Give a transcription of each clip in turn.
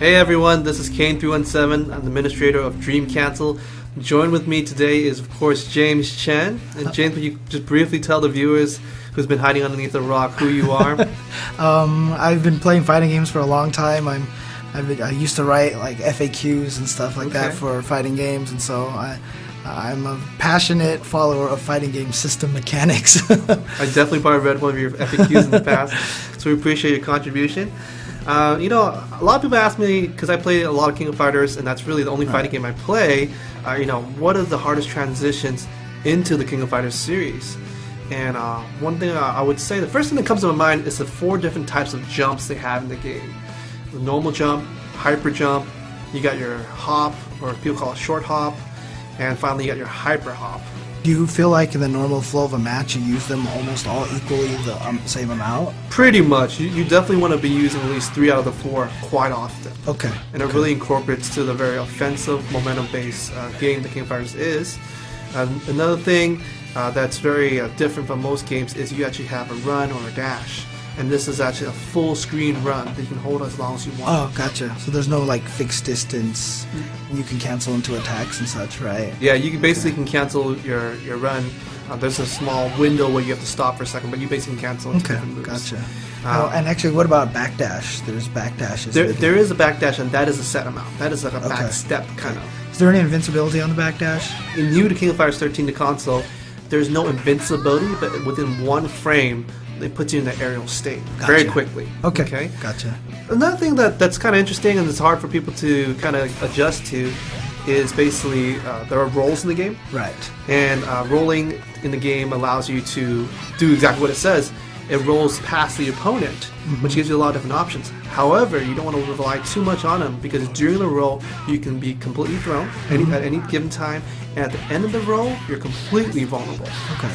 Hey everyone, this is Kane317. I'm the administrator of Dream Cancel. Joined with me today is, of course, James Chen. And James, would you just briefly tell the viewers who's been hiding underneath a rock who you are? I've been playing fighting games for a long time. I used to write like FAQs and stuff like that for fighting games, and so I'm a passionate follower of fighting game system mechanics. I definitely probably read one of your FAQs in the past, so we appreciate your contribution. A lot of people ask me, because I play a lot of King of Fighters, and that's really the only fighting game I play, what are the hardest transitions into the King of Fighters series? And one thing I would say, the first thing that comes to my mind is the 4 different types of jumps they have in the game. The normal jump, hyper jump, you got your hop, or people call it short hop, and finally you got your hyper hop. Do you feel like in the normal flow of a match you use them almost all equally the same amount? Pretty much. You definitely want to be using at least 3 out of the 4 quite often. Okay. And it really incorporates to the very offensive, momentum-based game the King of Fighters is. Another thing that's very different from most games is you actually have a run or a dash. And this is actually a full screen run that you can hold as long as you want. Oh, gotcha. So there's no like fixed distance. You can cancel into attacks and such, right? Yeah, you can cancel your run. There's a small window where you have to stop for a second, but you basically can cancel into different moves. Gotcha. And actually, what about backdash? There's backdashes. There is a backdash, and that is a set amount. That is like a back step kind of. Is there any invincibility on the backdash? In new to King of Fighters 13 to console, there's no invincibility, but within 1 frame, they put you in the aerial state very quickly. Okay. Gotcha. Another thing that's kind of interesting and it's hard for people to kind of adjust to is basically there are rolls in the game. Right. And rolling in the game allows you to do exactly what it says. It rolls past the opponent, which gives you a lot of different options. However, you don't want to rely too much on them because during the roll, you can be completely thrown at any given time. And at the end of the roll, you're completely vulnerable. Okay.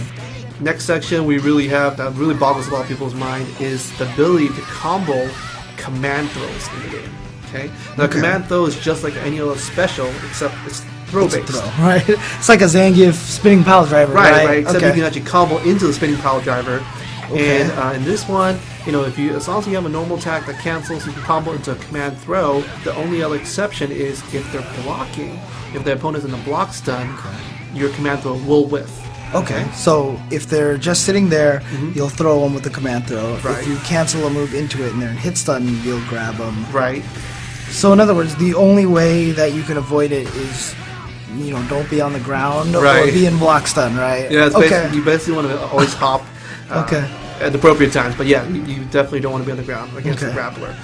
Next section we really have that really boggles a lot of people's mind is the ability to combo command throws in the game. Okay? Now command throw is just like any other special except it's throw based. Right? It's like a Zangief spinning pile driver. Right. Except you can actually combo into the spinning pile driver. And in this one, as long as you have a normal attack that cancels, you can combo into a command throw. The only other exception is if they're blocking. If the opponent's in a block stun, your command throw will whiff. Okay, so if they're just sitting there, you'll throw them with the command throw. Right. If you cancel a move into it and they're in hit stun, you'll grab them. Right. So in other words, the only way that you can avoid it is, don't be on the ground or be in block stun, right? Yeah, you basically want to always hop at the appropriate times. But yeah, you definitely don't want to be on the ground against the grappler.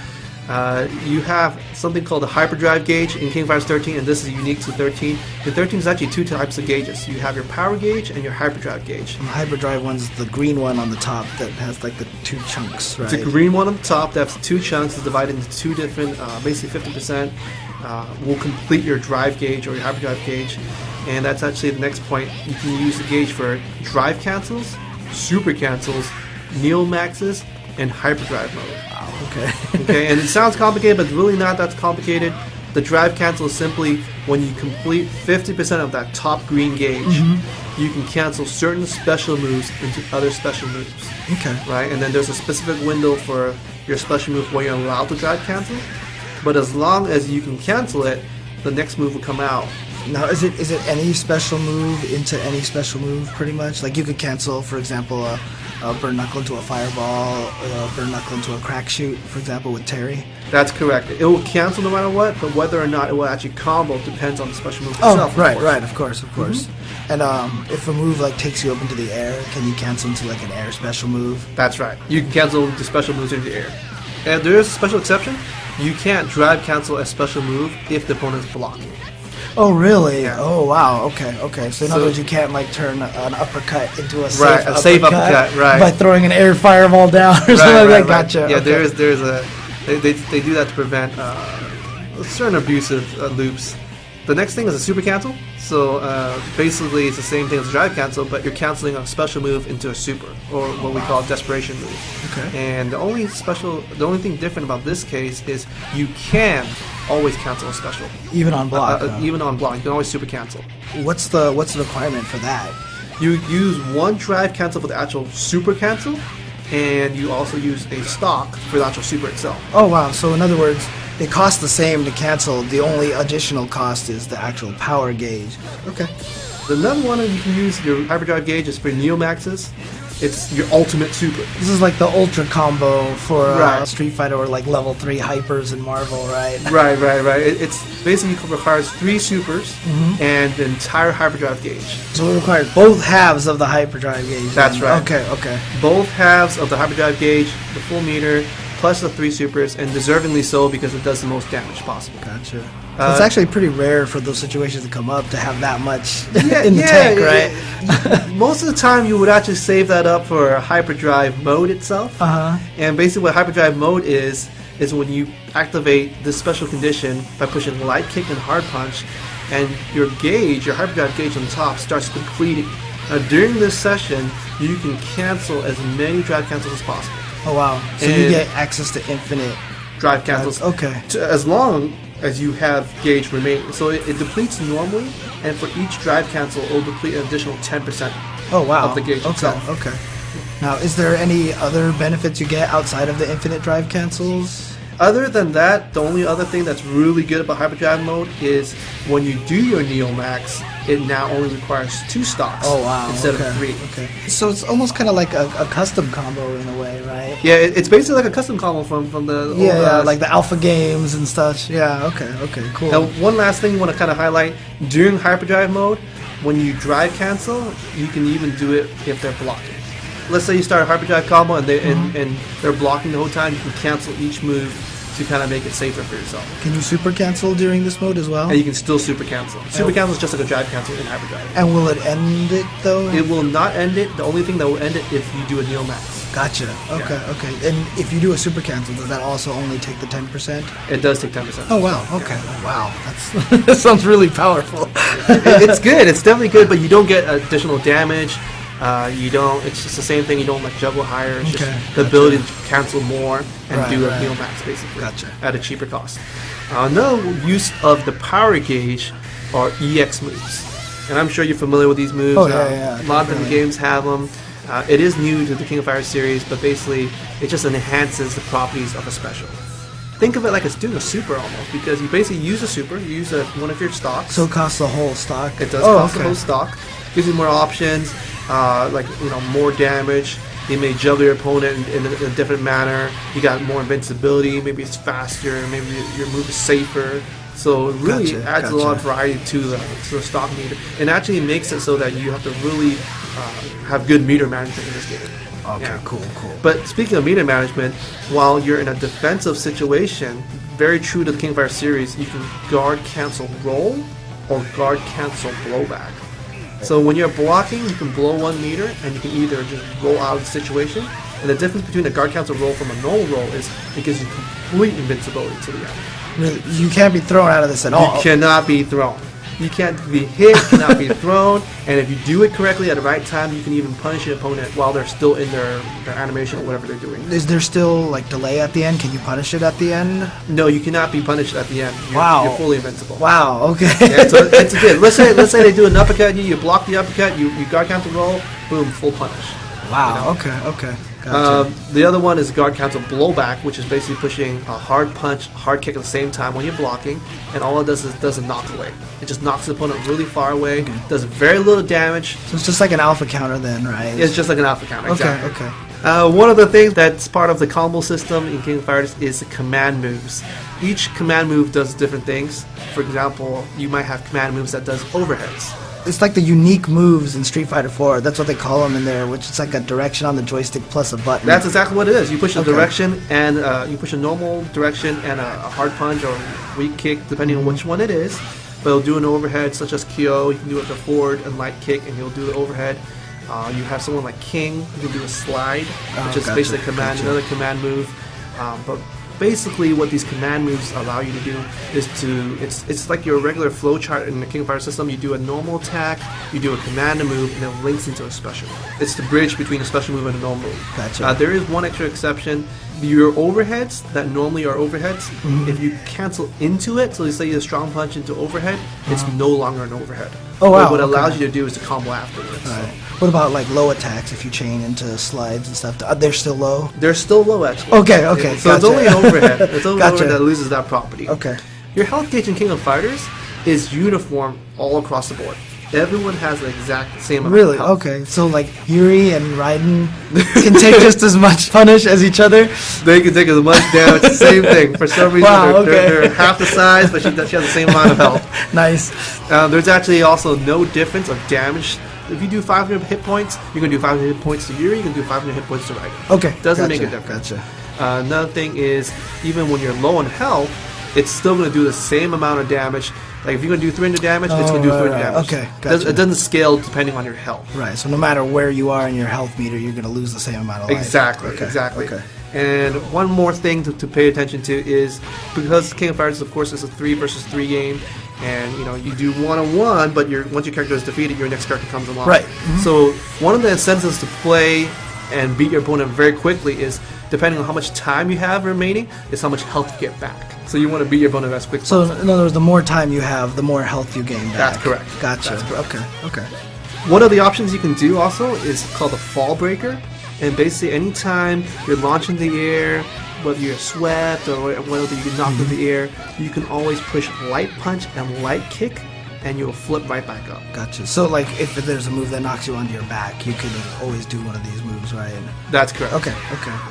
You have something called the hyperdrive gauge in King of Fighters 13, and this is unique to 13. In 13 is actually 2 types of gauges. You have your power gauge and your hyperdrive gauge. And the hyperdrive one's the green one on the top that has like the 2 chunks, right? It's a green one on the top that has 2 chunks. It's divided into 2 different, basically 50%. Will complete your drive gauge or your hyperdrive gauge, and that's actually the next point. You can use the gauge for drive cancels, super cancels, neo maxes, and hyperdrive mode. Okay, and it sounds complicated, but it's really not that complicated. The drive cancel is simply when you complete 50% of that top green gauge, you can cancel certain special moves into other special moves. Okay. Right, and then there's a specific window for your special move where you're allowed to drive cancel. But as long as you can cancel it, the next move will come out. Now, is it any special move into any special move, pretty much? Like you could cancel, for example, a burn knuckle into a fireball, or a burn knuckle into a crack shoot, for example, with Terry? That's correct. It will cancel no matter what, but whether or not it will actually combo depends on the special move itself. Oh, right, of course. And if a move like takes you up into the air, can you cancel into like an air special move? That's right. You can cancel the special moves into the air. And there is a special exception. You can't drive cancel a special move if the opponent's blocking. Oh, really? Yeah. Oh, wow. Okay. So in other words, you can't like turn an uppercut into a safe uppercut, by throwing an air fireball down or something like that. Gotcha. Yeah, there's they do that to prevent certain abusive loops. The next thing is a super cancel. So basically, it's the same thing as a drive cancel, but you're canceling a special move into a super, or what we call a desperation move. Okay. And the only thing different about this case is you can always cancel a special. Even on block. Even on block, you can always super cancel. What's the requirement for that? You use 1 drive cancel for the actual super cancel, and you also use a stock for the actual super itself. Oh wow! So in other words, it costs the same to cancel. The only additional cost is the actual power gauge. Okay. Another one that you can use your hyperdrive gauge is for Neomaxes. It's your ultimate super. This is like the ultra combo for Right. Street Fighter or like level 3 hypers in Marvel, right? Right. It's basically requires 3 supers and the entire hyperdrive gauge. So it requires both halves of the hyperdrive gauge. That's then. right. Okay. Both halves of the hyperdrive gauge, the full meter, plus the 3 supers, and deservingly so because it does the most damage possible. Gotcha. It's actually pretty rare for those situations to come up to have that much in the Yeah, tank, right? Most of the time, you would actually save that up for hyperdrive mode itself. And basically, what hyperdrive mode is when you activate this special condition by pushing light kick and hard punch, and your gauge, your hyperdrive gauge on the top, starts completing. Now, during this session, you can cancel as many drive cancels as possible. Oh wow! So you get access to infinite drive cancels. Okay. As long as you have gauge remaining. So it depletes normally, and for each drive cancel, it will deplete an additional 10%. Oh wow! Of the gauge itself. Okay. Now, is there any other benefits you get outside of the infinite drive cancels? Other than that, the only other thing that's really good about hyperdrive mode is when you do your Neomax, it now only requires 2 stocks instead of 3. Okay. So it's almost kind of like a custom combo in a way, right? Yeah, it's basically like a custom combo from the old, like the alpha games and stuff. Yeah, okay, cool. Now, one last thing I want to kind of highlight, during hyperdrive mode, when you drive cancel, you can even do it if they're blocking. Let's say you start a hyperdrive combo and they're blocking the whole time, you can cancel each move to kind of make it safer for yourself. Can you super cancel during this mode as well? And you can still super cancel. Super cancel is just like a drive cancel in hyperdrive. And will it end it though? It will not end it. The only thing that will end it if you do a Neomax. Gotcha. Okay. And if you do a super cancel, does that also only take the 10%? It does take 10%. Oh wow. Okay. Wow. That sounds really powerful. It's good. It's definitely good, but you don't get additional damage. You don't. It's just the same thing. You don't like juggle higher. It's just the ability to cancel more and do a Neomax basically at a cheaper cost. Another use of the power gauge are EX moves, and I'm sure you're familiar with these moves. A lot of different games have them. It is new to the King of Fighters series, but basically it just enhances the properties of a special. Think of it like it's doing a super almost, because you basically use a super, you use one of your stocks. So it costs the whole stock? It does cost the whole stock. Gives you more options, more damage. You may juggle your opponent in a different manner. You got more invincibility, maybe it's faster, maybe your move is safer. So it really adds a lot of variety to the stock meter, and actually makes it so that you have to really have good meter management in this game. Okay, cool. But speaking of meter management, while you're in a defensive situation, very true to the King of Fighters series, you can guard cancel roll or guard cancel blowback. So when you're blocking, you can blow 1 meter, and you can either just roll out of the situation. And the difference between a guard cancel roll from a normal roll is it gives you complete invincibility to the enemy. Really? You can't be thrown out of this at all? You cannot be thrown. You can't be hit, cannot be thrown, and if you do it correctly at the right time, you can even punish your opponent while they're still in their animation or whatever they're doing. Is there still like delay at the end? Can you punish it at the end? No, you cannot be punished at the end. You're fully invincible. Wow, okay. Yeah, so it's good. Let's say they do an uppercut, you block the uppercut, you guard counter roll, boom, full punish. Wow, okay. Gotcha. The other one is guard cancel blowback, which is basically pushing a hard punch, hard kick at the same time when you're blocking, and all it does is does a knock away. It just knocks the opponent really far away, does very little damage. So it's just like an alpha counter then, right? It's just like an alpha counter, exactly. Okay. One of the things that's part of the combo system in King of Fighters is the command moves. Each command move does different things. For example, you might have command moves that does overheads. It's like the unique moves in Street Fighter 4. That's what they call them in there, which is like a direction on the joystick plus a button. That's exactly what it is. You push a direction, and you push a normal direction and a hard punch or weak kick, depending on which one it is. But it'll do an overhead, such as Kyo. You can do it with a forward and light kick, and he'll do the overhead. You have someone like King who can do a slide, which is basically another command move. But basically what these command moves allow you to do is it's like your regular flow chart in the King of Fighters system. You do a normal attack, you do a command move, and it links into a special. It's the bridge between a special move and a normal move. Gotcha. There is one extra exception. your overheads that normally are overheads, if you cancel into it, so let's say you strong punch into overhead, it's no longer an overhead. Oh wow! But what it allows you to do is to combo afterwards. Right. What about like low attacks? If you chain into slides and stuff, they're still low. They're still low actually. Okay. So gotcha. it's only an overhead. It's only an overhead that loses that property. Okay. Your health gauge in King of Fighters is uniform all across the board. Everyone has the exact same amount Really? of health. Okay. So like Yuri and Raiden can take just as much punish as each other? They can take as much damage, the same thing. For some reason, Wow, they're half the size, but she has the same amount of health. Nice. There's actually also no difference of damage. If you do 500 hit points, you're going to do 500 hit points to Yuri, you can do 500 hit points to Raiden. Okay. Doesn't make a difference. Gotcha. Another thing is, even when you're low on health, it's still going to do the same amount of damage. Like if you're going to do 300 damage, it's going to do 300 damage. Okay, gotcha. It doesn't scale depending on your health. Right, so no matter where you are in your health meter, you're going to lose the same amount of life. Exactly. Okay. And one more thing to pay attention to is, because King of Fighters, of course, is a 3 versus 3 game, and you do 1-on-1, but once your character is defeated, your next character comes along. Right. So one of the incentives to play and beat your opponent very quickly is, depending on how much time you have remaining, is how much health you get back. So you want to beat your opponent as quick as possible. So in other words, the more time you have, the more health you gain back. That's correct. Gotcha. That's correct. Okay. One of the options you can do also is called the fall breaker. And basically anytime you're launching the air, whether you're swept or whether you get knocked in the air, you can always push light punch and light kick, and you'll flip right back up. Gotcha. So like if there's a move that knocks you onto your back, you can always do one of these moves, right? That's correct. Okay.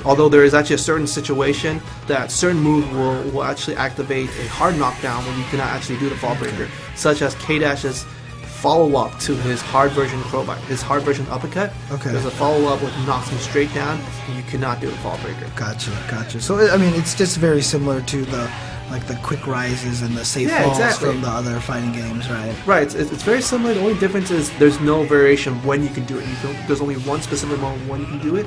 Although there is actually a certain situation that certain move will actually activate a hard knockdown when you cannot actually do the fall breaker, such as K-Dash's follow-up to his hard version crowbar, his hard version uppercut. Okay. There's a follow-up which knocks him straight down, and you cannot do the fall breaker. Gotcha. So I mean, it's just very similar to the quick rises and the safe falls from the other fighting games, right? Right. It's very similar. The only difference is there's no variation when you can do it. There's only one specific moment when you can do it.